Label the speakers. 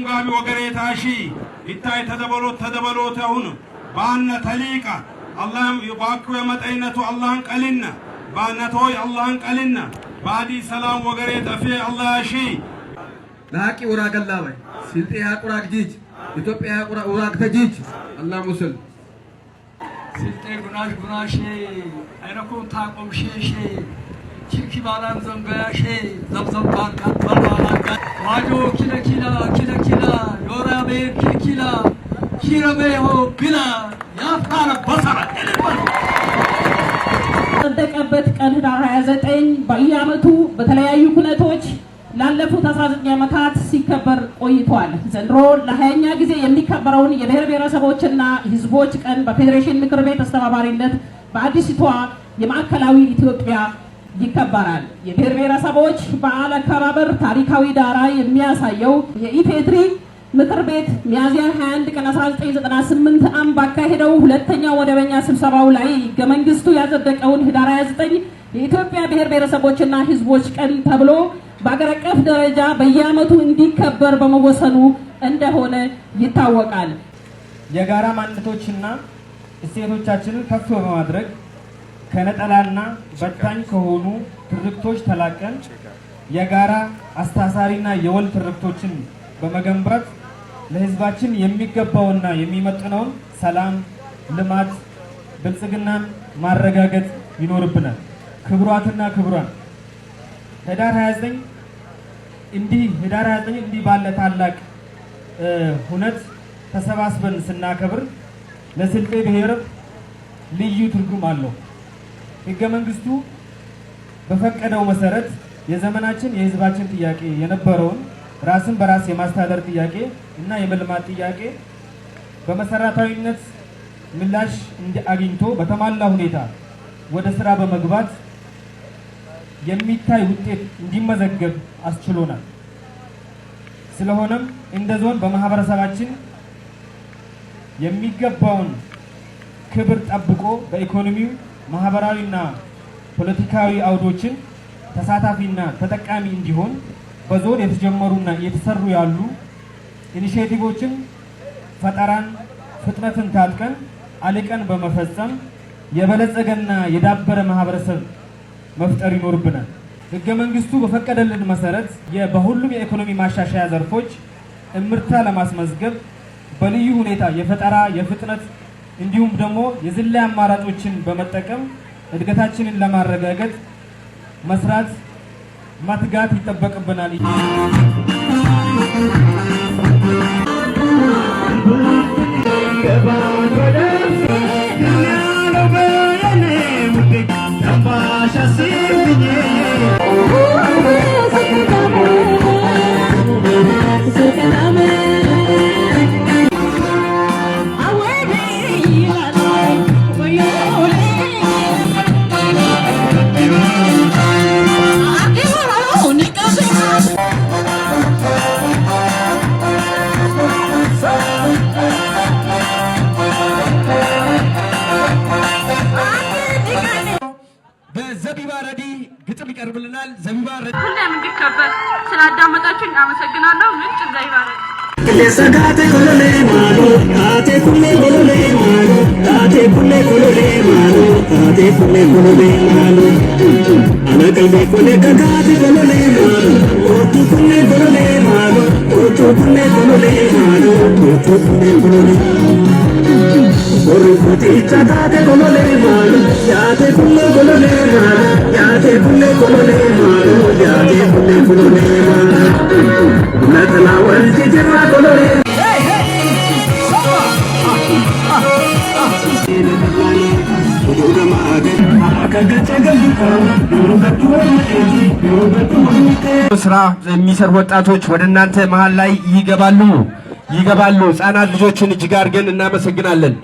Speaker 1: ጋቢ ወገሬ ታሺ ይታይ ተደበሎት ያሁን ባነ ተሊቃ አላህም ይባኩ የመጠይነቱ አላህን ቀልና ባነቶይ አላህን ቀልና ባዲ ሰላም ወገሬ ጠፊ አላህ ሺ
Speaker 2: ለሐቂ ወራገላ ባይ ስልጤ ያቁራግ ጂጅ ኢትዮጵያ ወራግ ተጂጅ አላህ ሙስል
Speaker 3: ስልጤ ጉናሽ አይነኩም ታቆም ሼ ቺኪ ባላን ዘንጋያሼ ዘብዘብ ባልቃ ዋጆ ኪለኪላ ዮራቤ ኪለኪላ ኪረቤሆ ቢላ ያፋረ በሰራ
Speaker 4: ተደቀበት ቀን ህዳር 29 በየዓመቱ በተለያዩ ኩነቶች ላለፉት 19 ዓመታት ሲከበር ቆይቷል። ዘንድሮ ለ20ኛ ጊዜ የሚከበረውን የብሔር ብሔረሰቦችና ህዝቦች ቀን በፌዴሬሽን ምክር ቤት አስተባባሪነት በአዲስቷ የማዕከላዊ ኢትዮጵያ ይከበራል። የብሔር ብሔረሰቦች በዓል አከባበር ታሪካዊ ዳራ የሚያሳየው የኢፌድሪ ምክር ቤት ሚያዝያ 21 ቀን 1998 ዓ.ም ባካሄደው ሁለተኛው መደበኛ ስብሰባው ላይ ህገ መንግስቱ ያጸደቀውን ህዳር 29 የኢትዮጵያ ብሔር ብሔረሰቦችና ህዝቦች ቀን ተብሎ በአገር አቀፍ ደረጃ በየዓመቱ እንዲከበር በመወሰኑ እንደሆነ ይታወቃል።
Speaker 5: የጋራ ማንነቶችና እሴቶቻችንን ከፍ በማድረግ ከነጠላና በታኝ ከሆኑ ትርክቶች ተላቀን የጋራ አስተሳሳሪና የወል ትርክቶችን በመገንባት ለህዝባችን የሚገባውና የሚመጥነውን ሰላም፣ ልማት፣ ብልጽግናን ማረጋገጥ ይኖርብናል። ክብሯትና ክብሯን ህዳር 29 እንዲህ ባለ ታላቅ ሁነት ተሰባስበን ስናከብር ለስልጤ ብሔር ልዩ ትርጉም አለው። ህገ መንግስቱ በፈቀደው መሰረት የዘመናችን የህዝባችን ጥያቄ የነበረውን ራስን በራስ የማስተዳደር ጥያቄ እና የመልማት ጥያቄ በመሰረታዊነት ምላሽ አግኝቶ በተሟላ ሁኔታ ወደ ስራ በመግባት የሚታይ ውጤት እንዲመዘገብ አስችሎናል። ስለሆነም እንደ ዞን በማህበረሰባችን የሚገባውን ክብር ጠብቆ በኢኮኖሚው ማህበራዊና ፖለቲካዊ አውዶችን ተሳታፊና ተጠቃሚ እንዲሆን በዞን የተጀመሩና እየተሰሩ ያሉ ኢኒሼቲቮችን ፈጠራን ፍጥነትን ታጥቀን አልቀን በመፈጸም የበለጸገና የዳበረ ማህበረሰብ መፍጠር ይኖርብናል። ህገ መንግስቱ በፈቀደልን መሰረት በሁሉም የኢኮኖሚ ማሻሻያ ዘርፎች እምርታ ለማስመዝገብ በልዩ ሁኔታ የፈጠራ የፍጥነት እንዲሁም ደግሞ የዝላይ አማራጮችን በመጠቀም እድገታችንን ለማረጋገጥ መስራት ማትጋት ይጠበቅብናል።
Speaker 1: Bye.
Speaker 2: ዘቢባ ረዲ ግጥም ይቀርብልናል። ዘቢባ ረዲ
Speaker 6: ሁሌም እንዲከበር ስላዳመጣችሁኝ አመሰግናለሁ። ምንጭ ዘቢባ ረዲ
Speaker 7: Lesagate kolole malo, ate kulle kolole malo, ate kulle kolole malo, ate kulle kolole malo. Ana kalbe kole kagate kolole malo, otu kulle kolole malo, otu kulle kolole malo, otu kulle kolole. Oru puti chagate kolole malo, ate kulle kolole malo, ate kulle kolole malo, ate kulle kolole malo. Natala walti jirra kolole.
Speaker 2: ስራ የሚሰሩ ወጣቶች ወደ እናንተ መሃል ላይ ይገባሉ። ህፃናት ልጆችን እጅግ አድርገን እናመሰግናለን።